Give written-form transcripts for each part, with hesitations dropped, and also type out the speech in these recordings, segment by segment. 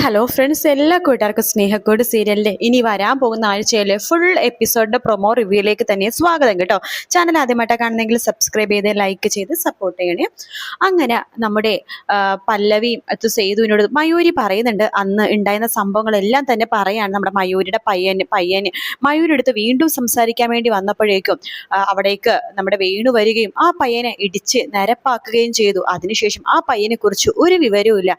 Hello friends, എല്ലാ കൂട്ടുകാർക്കും സ്നേഹക്കോട് സീരിയലിന്റെ ഇനി വരാൻ പോകുന്ന ആഴ്ചയിലെ ഫുൾ എപ്പിസോഡിന്റെ പ്രൊമോ റിവ്യൂയിലേക്ക് തന്നെ സ്വാഗതം കേട്ടോ. ചാനൽ ആദ്യമായിട്ട് കാണുന്നെങ്കിൽ സബ്സ്ക്രൈബ് ചെയ്ത് ലൈക്ക് ചെയ്ത് സപ്പോർട്ട് ചെയ്യണേ. അങ്ങനെ നമ്മുടെ പല്ലവിയും സേതുവിനോട് മയൂരി പറയുന്നുണ്ട്, അന്ന് ഉണ്ടായിരുന്ന സംഭവങ്ങളെല്ലാം തന്നെ പറയാണ്. നമ്മുടെ മയൂരിയുടെ പയ്യന് മയൂരെടുത്ത് വീണ്ടും സംസാരിക്കാൻ വേണ്ടി വന്നപ്പോഴേക്കും അവിടേക്ക് നമ്മുടെ വേണു വരികയും ആ പയ്യനെ ഇടിച്ച് നിരപ്പാക്കുകയും ചെയ്തു. അതിനുശേഷം ആ പയ്യനെ കുറിച്ച് ഒരു വിവരവും ഇല്ല.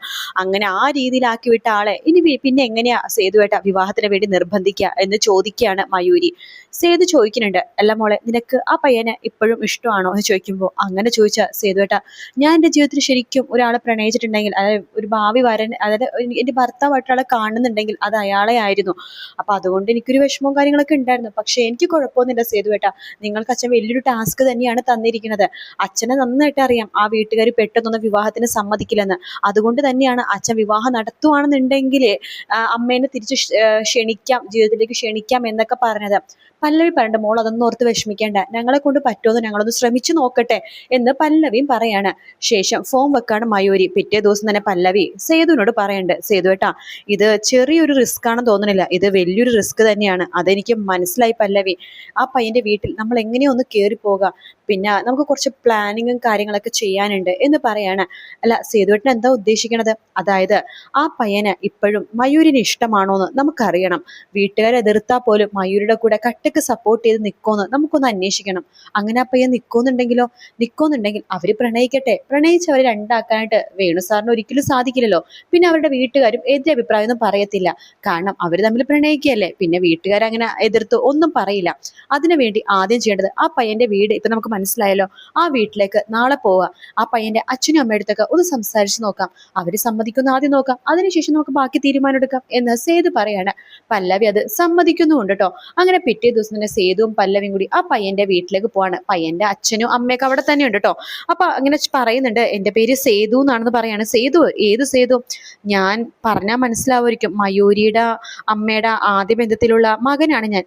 അങ്ങനെ ആ രീതിയിലാക്കി വിട്ട ആളെ ഇനി പിന്നെ എങ്ങനെയാ സേതുവേട്ട വിവാഹത്തിന് വേണ്ടി നിർബന്ധിക്കുക എന്ന് ചോദിക്കുകയാണ് മയൂരി. സേതു ചോദിക്കുന്നുണ്ട്, അല്ല മോളെ, നിനക്ക് ആ പയ്യനെ ഇപ്പോഴും ഇഷ്ടമാണോ എന്ന് ചോദിക്കുമ്പോൾ, അങ്ങനെ ചോദിച്ച സേതുവേട്ട, ഞാൻ എൻ്റെ ജീവിതത്തിൽ ശരിക്കും ഒരാളെ പ്രണയിച്ചിട്ടുണ്ടെങ്കിൽ, അതായത് ഒരു ഭാവി വരൻ, അതായത് എൻ്റെ ഭർത്താവായിട്ടൊരാളെ കാണുന്നുണ്ടെങ്കിൽ അത് അയാളെ ആയിരുന്നു. അപ്പൊ അതുകൊണ്ട് എനിക്കൊരു വിഷമവും കാര്യങ്ങളൊക്കെ ഉണ്ടായിരുന്നു. പക്ഷെ എനിക്ക് കുഴപ്പമൊന്നുമില്ല സേതുവേട്ട, നിങ്ങൾക്ക് അച്ഛൻ വലിയൊരു ടാസ്ക് തന്നെയാണ് തന്നിരിക്കുന്നത്. അച്ഛനെ നന്നായിട്ട് അറിയാം ആ വീട്ടുകാർ പെട്ടെന്നൊന്നും വിവാഹത്തിന് സമ്മതിക്കില്ലെന്ന്. അതുകൊണ്ട് തന്നെയാണ് അച്ഛൻ വിവാഹം നടത്തുവാണെന്നുണ്ടെങ്കിൽ അമ്മേനെ തിരിച്ച് ക്ഷണിക്കാം, ജീവിതത്തിലേക്ക് ക്ഷണിക്കാം എന്നൊക്കെ പറഞ്ഞത്. പല്ലവി പറഞ്ഞിട്ട്, മോൾ അതൊന്നും ഓർത്ത് വിഷമിക്കേണ്ട, ഞങ്ങളെ കൊണ്ട് പറ്റുമെന്ന് ഞങ്ങളൊന്ന് ശ്രമിച്ചു നോക്കട്ടെ എന്ന് പല്ലവിയും പറയാണ്. ശേഷം ഫോൺ വെക്കാണ് മയൂരി. പിറ്റേ ദിവസം തന്നെ പല്ലവി സേതുവിനോട് പറയുന്നുണ്ട്, സേതുവേട്ടാ, ഇത് ചെറിയൊരു റിസ്ക് ആണെന്ന് തോന്നുന്നില്ല, ഇത് വലിയൊരു റിസ്ക് തന്നെയാണ്. അതെനിക്ക് മനസ്സിലായി പല്ലവി. ആ പയ്യന്റെ വീട്ടിൽ നമ്മൾ എങ്ങനെയോ ഒന്ന് കയറി പോകാം, പിന്നെ നമുക്ക് കുറച്ച് പ്ലാനിങ്ങും കാര്യങ്ങളൊക്കെ ചെയ്യാനുണ്ട് എന്ന് പറയാണ്. അല്ല സേതുവേട്ടൻ എന്താ ഉദ്ദേശിക്കണത്? അതായത് ആ പയ്യന് ഇപ്പോഴും മയൂരിന് ഇഷ്ടമാണോന്ന് നമുക്കറിയണം. വീട്ടുകാരെ എതിർത്താൽ പോലും മയൂരിയുടെ കൂടെ കട്ടക്ക് സപ്പോർട്ട് ചെയ്ത് നിൽക്കുമെന്ന് നമുക്കൊന്ന് അന്വേഷിക്കണം. അങ്ങനെ ആ പയ്യൻ നിൽക്കുന്നുണ്ടെങ്കിൽ അവര് പ്രണയിക്കട്ടെ. പ്രണയിച്ച് അവര് രണ്ടാക്കാനായിട്ട് വേണു സാറിന് ഒരിക്കലും സാധിക്കില്ലല്ലോ. പിന്നെ അവരുടെ വീട്ടുകാരും എതിരെ അഭിപ്രായം ഒന്നും പറയത്തില്ല. കാരണം അവര് തമ്മിൽ പ്രണയിക്കുകയല്ലേ. പിന്നെ വീട്ടുകാരങ്ങനെ എതിർത്ത് ഒന്നും പറയില്ല. അതിനുവേണ്ടി ആദ്യം ചെയ്യേണ്ടത് ആ പയ്യന്റെ വീട് ഇപ്പൊ നമുക്ക് മനസ്സിലായല്ലോ, ആ വീട്ടിലേക്ക് നാളെ പോവുക. ആ പയ്യന്റെ അച്ഛനും അമ്മയുടെ അടുത്തൊക്കെ ഒന്ന് സംസാരിച്ച് നോക്കാം. അവര് സമ്മതിക്കുന്ന ആദ്യം നോക്കാം, അതിനുശേഷം നമുക്ക് ബാക്കി തീരുമാനം എടുക്കാം എന്ന് സേതു പറയാണ്. പല്ലവി അത് സമ്മതിക്കുന്നുണ്ട് കേട്ടോ. അങ്ങനെ പിറ്റേ ദിവസം തന്നെ സേതുവും പല്ലവിയും കൂടി ആ പയ്യന്റെ വീട്ടിലേക്ക് പോവാണ്. പയ്യന്റെ അച്ഛനും അമ്മയൊക്കെ അവിടെ തന്നെ ഉണ്ട് കേട്ടോ. അപ്പൊ അങ്ങനെ പറയുന്നുണ്ട്, എന്റെ പേര് സേതു എന്നാണെന്ന് പറയാണ്. സേതു? ഏത് സേതു? ഞാൻ പറഞ്ഞാൽ മനസ്സിലാവുമായിരിക്കും, മയൂരിയുടെ അമ്മയുടെ ആദ്യ ബന്ധത്തിലുള്ള മകനാണ് ഞാൻ.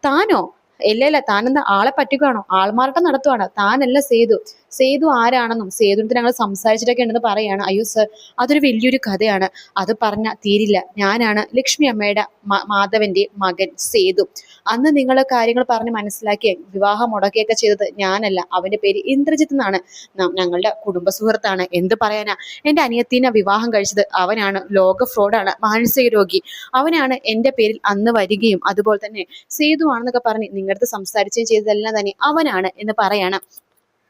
താനോ? ഇല്ല, താനെന്താ ആളെ പറ്റിക്കുകയാണോ? ആൾമാറാട്ടം നടത്തുവാണ്. താനല്ല സേതു. സേതു ആരാണെന്നും സേതുവിന് ഞങ്ങൾ സംസാരിച്ചിട്ടൊക്കെ ഉണ്ടെന്ന് പറയാണ്. അയ്യോ സർ, അതൊരു വലിയൊരു കഥയാണ്, അത് പറഞ്ഞ തീരില്ല. ഞാനാണ് ലക്ഷ്മി അമ്മയുടെ മാധവന്റെ മകൻ സേതു. അന്ന് നിങ്ങൾ കാര്യങ്ങൾ പറഞ്ഞ് മനസ്സിലാക്കി വിവാഹം മുടക്കിയൊക്കെ ചെയ്തത് ഞാനല്ല, അവന്റെ പേര് ഇന്ദ്രജിത്ത് എന്നാണ്. ഞങ്ങളുടെ കുടുംബ സുഹൃത്താണ്. എന്ത് പറയാനാ, എന്റെ അനിയത്തിനെ വിവാഹം കഴിച്ചത് അവനാണ്. ലോക ഫ്രോഡാണ്, മാനസിക രോഗി. അവനാണ് എന്റെ പേരിൽ അന്ന് വരികയും അതുപോലെ തന്നെ സേതു ആണെന്നൊക്കെ പറഞ്ഞ് നിങ്ങളുടെ സംസാരിക്കുകയും ചെയ്തതെല്ലാം തന്നെ അവനാണ് എന്ന് പറയാണ്.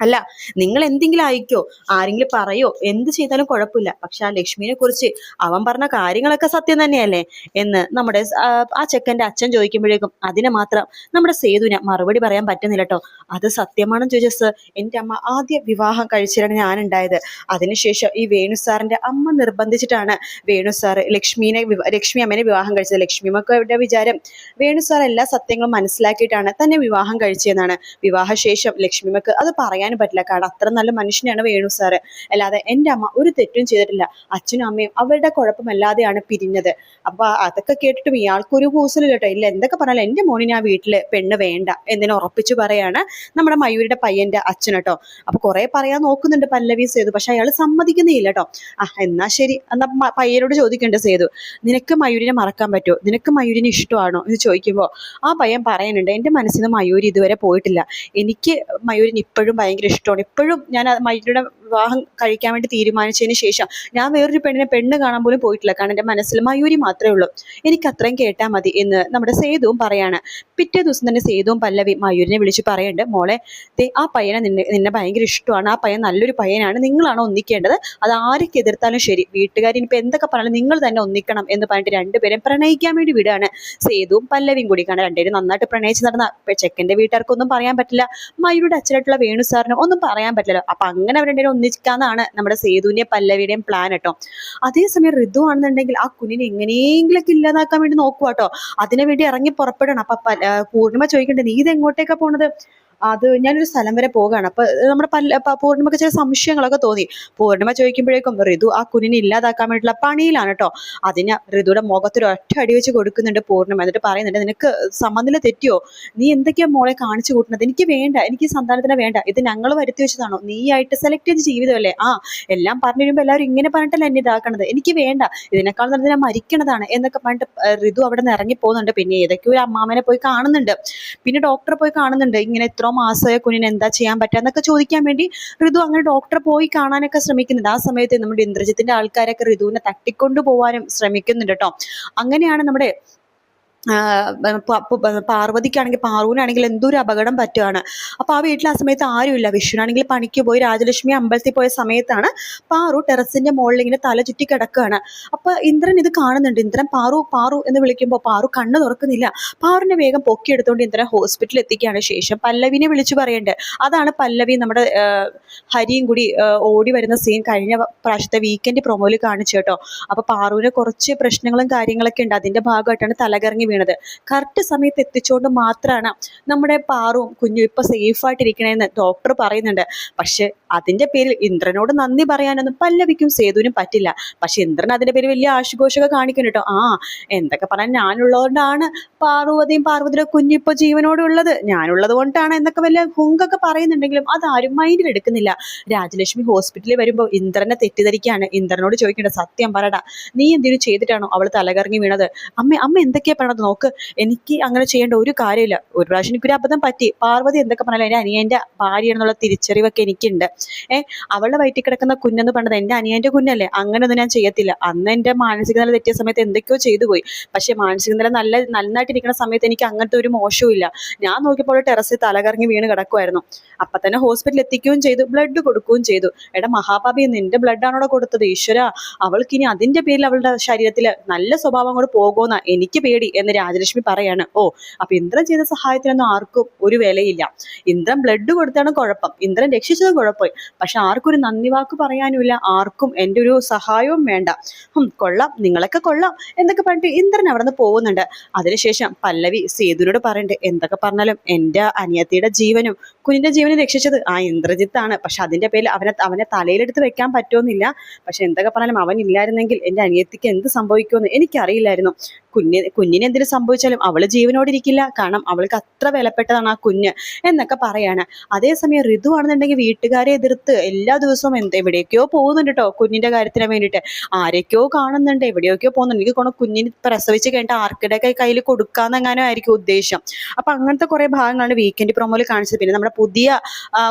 അല്ല, നിങ്ങൾ എന്തെങ്കിലും അയക്കോ, ആരെങ്കിലും പറയോ, എന്ത് ചെയ്താലും കുഴപ്പമില്ല, പക്ഷെ ആ ലക്ഷ്മിനെ കുറിച്ച് അവൻ പറഞ്ഞ കാര്യങ്ങളൊക്കെ സത്യം തന്നെയല്ലേ എന്ന് നമ്മുടെ ആ ചെക്കന്റെ അച്ഛൻ ചോദിക്കുമ്പോഴേക്കും അതിനെ മാത്രം നമ്മുടെ സേതുവിനെ മറുപടി പറയാൻ പറ്റുന്നില്ല കേട്ടോ. അത് സത്യമാണെന്ന് ചോദിച്ച സർ, എൻ്റെ അമ്മ ആദ്യ വിവാഹം കഴിച്ചിട്ടാണ് ഞാനുണ്ടായത്. അതിനുശേഷം ഈ വേണു സാറിന്റെ അമ്മ നിർബന്ധിച്ചിട്ടാണ് വേണു സാറ് ലക്ഷ്മി അമ്മേനെ വിവാഹം കഴിച്ചത്. ലക്ഷ്മി അമ്മയുടെ വിചാരം വേണു സാർ എല്ലാ സത്യങ്ങളും മനസ്സിലാക്കിയിട്ടാണ് തന്നെ വിവാഹം കഴിച്ചതെന്നാണ്. വിവാഹശേഷം ലക്ഷ്മിമക്ക് അത് പറയാൻ പറ്റില്ല, കാരണം അത്ര നല്ല മനുഷ്യനാണ് വേണു സാറ്. അല്ലാതെ എൻ്റെ അമ്മ ഒരു തെറ്റും ചെയ്തിട്ടില്ല, അച്ഛനും അമ്മയും അവരുടെ കുഴപ്പമല്ലാതെയാണ് പിരിഞ്ഞത്. അപ്പൊ അതൊക്കെ കേട്ടിട്ടും ഇയാൾക്കൊരു കൂസലും കേട്ടോ. ഇല്ല, എന്തൊക്കെ പറഞ്ഞാലും എൻ്റെ മോനിന് ആ വീട്ടില് പെണ്ണ് വേണ്ട എന്നതിനെ ഉറപ്പിച്ചു പറയാണ് നമ്മുടെ മയൂരിയുടെ പയ്യന്റെ അച്ഛൻ കേട്ടോ. അപ്പൊ കുറെ പറയാൻ നോക്കുന്നുണ്ട് പല്ലവി സേതു, പക്ഷെ അയാൾ സമ്മതിക്കുന്നില്ല കേട്ടോ. എന്നാ ശരി, എന്നാ പയ്യനോട് ചോദിക്കണ്ടേ സേതു, നിനക്ക് മയൂരിനെ മറക്കാൻ പറ്റുമോ, നിനക്ക് മയൂരിനെ ഇഷ്ടമാണോ എന്ന് ചോദിക്കുമ്പോൾ ആ പയ്യൻ പറയുന്നുണ്ട്, എൻ്റെ മനസ്സിൽ നിന്ന് മയൂരി ഇതുവരെ പോയിട്ടില്ല, എനിക്ക് മയൂരിന് ഇപ്പോഴും ഭയങ്കര ഇഷ്ടമാണ്. ഇപ്പോഴും ഞാൻ മയൂരിയുടെ വിവാഹം കഴിക്കാൻ വേണ്ടി തീരുമാനിച്ചതിന് ശേഷം ഞാൻ വേറൊരു പെണ്ണ് കാണാൻ പോലും പോയിട്ടില്ല, കാരണം എൻ്റെ മനസ്സിൽ മയൂരി മാത്രമേ ഉള്ളൂ, എനിക്ക് അത്രയും കേട്ടാൽ മതി എന്ന് നമ്മുടെ സേതുവും പറയാണ്. പിറ്റേ ദിവസം തന്നെ സേതുവും പല്ലവി മയൂരിനെ വിളിച്ച് പറയുന്നുണ്ട്, മോളെ, ആ പയ്യനെ നിന്നെ ഭയങ്കര ഇഷ്ടമാണ്, ആ പയ്യൻ നല്ലൊരു പയ്യനാണ്, നിങ്ങളാണ് ഒന്നിക്കേണ്ടത്. അത് ആരൊക്കെ എതിർത്താലും ശരി, വീട്ടുകാർ ഇനിയിപ്പോൾ എന്തൊക്കെ പറഞ്ഞാലും നിങ്ങൾ തന്നെ ഒന്നിക്കണം എന്ന് പറഞ്ഞിട്ട് രണ്ടുപേരും പ്രണയിക്കാൻ വേണ്ടി വിടുകയാണ് സേതുവും പല്ലവിയും കൂടി. കാരണം രണ്ടുപേരും നന്നായിട്ട് പ്രണയിച്ച് നടന്ന ചെക്കൻ്റെ വീട്ടുകാർക്കൊന്നും പറയാൻ പറ്റില്ല, മയൂരിയുടെ അച്ഛനായിട്ടുള്ള വേണു സാറിന് ഒന്നും പറയാൻ പറ്റില്ലല്ലോ. അപ്പൊ അങ്ങനെ അവർ രണ്ടുപേരും ഒന്നിക്കാന്നാണ് നമ്മുടെ സേതുവിന്റെയും പല്ലവിയുടെയും പ്ലാൻ കേട്ടോ. അതേസമയം ഋതു ആണെന്നുണ്ടെങ്കിൽ ആ കുഞ്ഞിനെ എങ്ങനെയെങ്കിലൊക്കെ ഇല്ലാതാക്കാൻ വേണ്ടി നോക്കുക കേട്ടോ. അതിനു വേണ്ടി ഇറങ്ങി പുറപ്പെടണം. അപ്പൊ പൂർണിമ ചോദിക്കണ്ടേ, നീ ഇത് എങ്ങോട്ടേക്കാ പോണത്? അത് ഞാനൊരു സ്ഥലം വരെ പോവുകയാണ്. അപ്പൊ നമ്മുടെ പൂർണിമക്ക് ചില സംശയങ്ങളൊക്കെ തോന്നി. പൂർണിമ ചോദിക്കുമ്പോഴേക്കും ഋതു ആ കുഞ്ഞിനെ ഇല്ലാതാക്കാൻ വേണ്ടിയിട്ടുള്ള പണിയിലാണ് കേട്ടോ. അതിന് ഋതുയുടെ മുഖത്തൊരു ഒറ്റ അടി വെച്ച് കൊടുക്കുന്നുണ്ട് പൂർണിമ. എന്നിട്ട് പറയുന്നുണ്ട്, നിനക്ക് സമനില തെറ്റിയോ, നീ എന്തൊക്കെയാ മോളെ കാണിച്ചു കൂട്ടുന്നത്, എനിക്ക് വേണ്ട, എനിക്ക് ഈ സന്താനത്തിനെ വേണ്ട, ഇത് ഞങ്ങൾ വരുത്തി വെച്ചതാണോ, നീ ആയിട്ട് സെലക്ട് ചെയ്ത ജീവിതമല്ലേ, എല്ലാം പറഞ്ഞു കഴിയുമ്പോൾ എല്ലാവരും ഇങ്ങനെ പറഞ്ഞിട്ടല്ല എന്നെ ഇതാക്കണത്, എനിക്ക് വേണ്ട, ഇതിനേക്കാൾ നല്ലത് ഞാൻ മരിക്കണതാണ് എന്നൊക്കെ പറഞ്ഞിട്ട് ഋതു അവിടെ നിന്ന് ഇറങ്ങി പോകുന്നുണ്ട്. പിന്നെ ഏതൊക്കെയോ ഒരു അമ്മാമനെ പോയി കാണുന്നുണ്ട്, പിന്നെ ഡോക്ടറെ പോയി കാണുന്നുണ്ട്. ഇങ്ങനെ എത്രയോ മാസമായ കുഞ്ഞിന് എന്താ ചെയ്യാൻ പറ്റുക എന്നൊക്കെ ചോദിക്കാൻ വേണ്ടി ഋതു അങ്ങനെ ഡോക്ടറെ പോയി കാണാനൊക്കെ ശ്രമിക്കുന്നുണ്ട്. ആ സമയത്ത് നമ്മുടെ ഇന്ദ്രജിത്തിന്റെ ആൾക്കാരൊക്കെ ഋതുവിനെ തട്ടിക്കൊണ്ടു പോകാനും ശ്രമിക്കുന്നുണ്ട് കേട്ടോ. അങ്ങനെയാണ് നമ്മുടെ പാർവതിക്കാണെങ്കിൽ പാറുവിനാണെങ്കിൽ എന്തോ ഒരു അപകടം പറ്റുകയാണ്. അപ്പോൾ ആ വീട്ടിൽ ആ സമയത്ത് ആരുമില്ല. വിഷുവിനാണെങ്കിൽ പണിക്ക് പോയി, രാജലക്ഷ്മി അമ്പലത്തിൽ പോയ സമയത്താണ് പാറു ടെറസിന്റെ മുകളിൽ ഇങ്ങനെ തല ചുറ്റി കിടക്കുകയാണ്. അപ്പോൾ ഇന്ദ്രൻ ഇത് കാണുന്നുണ്ട്. ഇന്ദ്രൻ പാറു പാറു എന്ന് വിളിക്കുമ്പോൾ പാറു കണ്ണ് തുറക്കുന്നില്ല. പാറുവിനെ വേഗം പൊക്കിയെടുത്തുകൊണ്ട് ഇന്ദ്രൻ ഹോസ്പിറ്റലിൽ എത്തിക്കുകയാണ്. ശേഷം പല്ലവിനെ വിളിച്ചു പറയേണ്ടത്. അതാണ് പല്ലവി നമ്മുടെ ഹരിയും കൂടി ഓടി വരുന്ന സീൻ കഴിഞ്ഞ പ്രാവശ്യത്തെ വീക്കെൻഡ് പ്രൊമോയിൽ കാണിച്ചു കേട്ടോ. അപ്പോൾ പാറുവിന് കുറച്ച് പ്രശ്നങ്ങളും കാര്യങ്ങളൊക്കെ ഉണ്ട്. അതിന്റെ ഭാഗമായിട്ടാണ് തലകറങ്ങി വീണത്. കറക്റ്റ് സമയത്ത് എത്തിച്ചുകൊണ്ട് മാത്രമാണ് നമ്മുടെ പാറും കുഞ്ഞും ഇപ്പൊ സേഫായിട്ടിരിക്കണേന്ന് ഡോക്ടർ പറയുന്നുണ്ട്. പക്ഷെ അതിന്റെ പേരിൽ ഇന്ദ്രനോട് നന്ദി പറയാനൊന്നും പല്ലവിക്കും സേതുവിനും പറ്റില്ല. പക്ഷെ ഇന്ദ്രൻ അതിന്റെ പേര് വലിയ ആശുഘോഷമൊക്കെ കാണിക്കുന്നു കേട്ടോ. എന്തൊക്കെ പറയാൻ, ഞാനുള്ളതുകൊണ്ടാണ് പാർവതിയുടെ കുഞ്ഞിപ്പോ ജീവനോടുള്ളത്, ഞാനുള്ളത് കൊണ്ടാണ് എന്നൊക്കെ വലിയ ഹുങ്കൊക്കെ പറയുന്നുണ്ടെങ്കിലും അതാരും മൈൻഡിൽ എടുക്കുന്നില്ല. രാജലക്ഷ്മി ഹോസ്പിറ്റലിൽ വരുമ്പോൾ ഇന്ദ്രനെ തെറ്റിദ്ധരിക്കുകയാണ്. ഇന്ദ്രനോട് ചോദിക്കേണ്ടത്, സത്യം പറടാ, നീ എന്തെങ്കിലും ചെയ്തിട്ടാണോ അവൾ തലകറങ്ങി വീണത്? അമ്മ എന്തൊക്കെയാ പറയണത് നോക്ക്, എനിക്ക് അങ്ങനെ ചെയ്യേണ്ട ഒരു കാര്യമില്ല. ഒരു പ്രാവശ്യം എനിക്കൊരു അബദ്ധം പറ്റി. പാർവതി എന്തൊക്കെ പറഞ്ഞാലും എൻ്റെ അനിയൻ്റെ ഭാര്യയാണെന്നുള്ള തിരിച്ചറിവൊക്കെ എനിക്കുണ്ട്. അവളുടെ വയറ്റിൽ കിടക്കുന്ന കുഞ്ഞെന്ന് പറഞ്ഞത് എൻ്റെ അനിയൻ്റെ കുഞ്ഞല്ലേ, അങ്ങനെയൊന്നും ഞാൻ ചെയ്യത്തില്ല. അന്ന് എൻ്റെ മാനസിക നില തെറ്റിയ സമയത്ത് എന്തൊക്കെയോ ചെയ്തു പോയി. പക്ഷെ മാനസിക നില നന്നായിട്ടിരിക്കുന്ന സമയത്ത് എനിക്ക് അങ്ങനത്തെ ഒരു മോശവും ഇല്ല. ഞാൻ നോക്കിയപ്പോൾ ടെറസിൽ തലകറങ്ങി വീണ് കിടക്കുമായിരുന്നു. അപ്പം തന്നെ ഹോസ്പിറ്റലിൽ എത്തിക്കുകയും ചെയ്തു, ബ്ലഡ് കൊടുക്കുകയും ചെയ്തു. മഹാപാപി, നിന്റെ ബ്ലഡാണോ കൊടുത്തത്? ഈശ്വര, അവൾക്കിനി അതിന്റെ പേരിൽ അവളുടെ ശരീരത്തിൽ നല്ല സ്വഭാവം കൂടെ പോകുമെന്നാ എനിക്ക് പേടി എന്ന് രാജലക്ഷ്മി പറയാണ്. അപ്പൊ ഇന്ദ്രൻ ചെയ്ത സഹായത്തിനൊന്നും ആർക്കും ഒരു വിലയില്ല. ഇന്ദ്രൻ ബ്ലഡ് കൊടുത്താണ് കുഴപ്പം, ഇന്ദ്രൻ രക്ഷിച്ചതും കുഴപ്പമായി. പക്ഷെ ആർക്കും ഒരു നന്ദി വാക്ക് പറയാനുമില്ല, ആർക്കും എൻ്റെ ഒരു സഹായവും വേണ്ട. കൊള്ളാം, നിങ്ങളൊക്കെ കൊള്ളാം എന്നൊക്കെ പറഞ്ഞിട്ട് ഇന്ദ്രൻ അവിടെ നിന്ന് പോകുന്നുണ്ട്. അതിനുശേഷം പല്ലവി സേതുവിനോട് പറയണ്ടേ, എന്തൊക്കെ പറഞ്ഞാലും എൻ്റെ അനിയത്തിയുടെ ജീവനും കുഞ്ഞിന്റെ ജീവനും രക്ഷിച്ചത് ആ ഇന്ദ്രജിത്താണ്. പക്ഷെ അതിന്റെ പേരിൽ അവനെ തലയിലെടുത്ത് വെക്കാൻ പറ്റുമെന്നില്ല. പക്ഷെ എന്തൊക്കെ പറഞ്ഞാലും അവൻ ഇല്ലായിരുന്നെങ്കിൽ എൻ്റെ അനിയത്തിക്ക് എന്ത് സംഭവിക്കുമെന്ന് എനിക്കറിയില്ലായിരുന്നു. കുഞ്ഞിന് എന്തിനു സംഭവിച്ചാലും അവള് ജീവനോട് ഇരിക്കില്ല, കാരണം അവൾക്ക് അത്ര വിലപ്പെട്ടതാണ് ആ കുഞ്ഞ് എന്നൊക്കെ പറയാണ്. അതേസമയം ഋതു ആണെന്നുണ്ടെങ്കിൽ വീട്ടുകാരെ എതിർത്ത് എല്ലാ ദിവസവും എവിടേക്കോ പോകുന്നുണ്ട് കേട്ടോ. കുഞ്ഞിന്റെ കാര്യത്തിന് വേണ്ടിയിട്ട് ആരൊക്കെയോ കാണുന്നുണ്ട്, എവിടെയൊക്കെയോ പോകുന്നുണ്ട്. എനിക്ക് തോന്നുന്നു കുഞ്ഞിന് പ്രസവിച്ച് കഴിഞ്ഞിട്ട് ആർക്കിടെ കയ്യിൽ കൊടുക്കാന്നെങ്ങാനോ ആയിരിക്കും ഉദ്ദേശം. അപ്പൊ അങ്ങനത്തെ കുറെ ഭാഗങ്ങളാണ് വീക്കെൻഡ് പ്രൊമോയിൽ കാണിച്ചത്. പിന്നെ നമ്മുടെ പുതിയ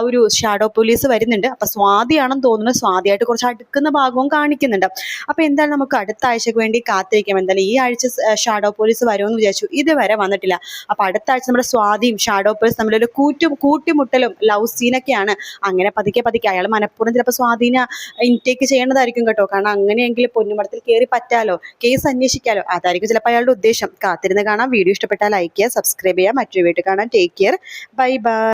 ഒരു ഷാഡോ പോലീസ് വരുന്നുണ്ട്. അപ്പൊ സ്വാതിയാണെന്ന് തോന്നുന്നു, സ്വാതിയായിട്ട് കുറച്ച് അടുക്കുന്ന ഭാഗവും കാണിക്കുന്നുണ്ട്. അപ്പൊ എന്തായാലും നമുക്ക് അടുത്ത ആഴ്ചക്ക് വേണ്ടി കാത്തിരിക്കാം. എന്തായാലും ഈ ആഴ്ച ഷാഡോ പോലീസ് വരുമെന്ന് വിചാരിച്ചു, ഇതുവരെ വന്നിട്ടില്ല. അപ്പൊ അടുത്ത ആഴ്ച നമ്മുടെ സ്വാതിയും ഷാഡോ പോലീസ് തമ്മിലൊരു കൂട്ടിമുട്ടലും ലവ് സീനൊക്കെയാണ്. അങ്ങനെ പതുക്കെ അയാൾ മനഃപൂർവ്വം ചിലപ്പോൾ സ്വാധീന ഇൻടേക്ക് ചെയ്യേണ്ടതായിരിക്കും കേട്ടോ. കാരണം അങ്ങനെയെങ്കിൽ പൊന്നുമടത്തിൽ കയറി പറ്റാലോ, കേസ് അന്വേഷിക്കാലോ, അതായിരിക്കും ചിലപ്പോൾ അയാളുടെ ഉദ്ദേശം. കാത്തിരുന്ന് കാണാം. വീഡിയോ ഇഷ്ടപ്പെട്ടാൽ ലൈക്ക് ചെയ്യുക, സബ്സ്ക്രൈബ് ചെയ്യുക. മറ്റൊരു വീഡിയോ കാണാൻ. Take care, bye bye.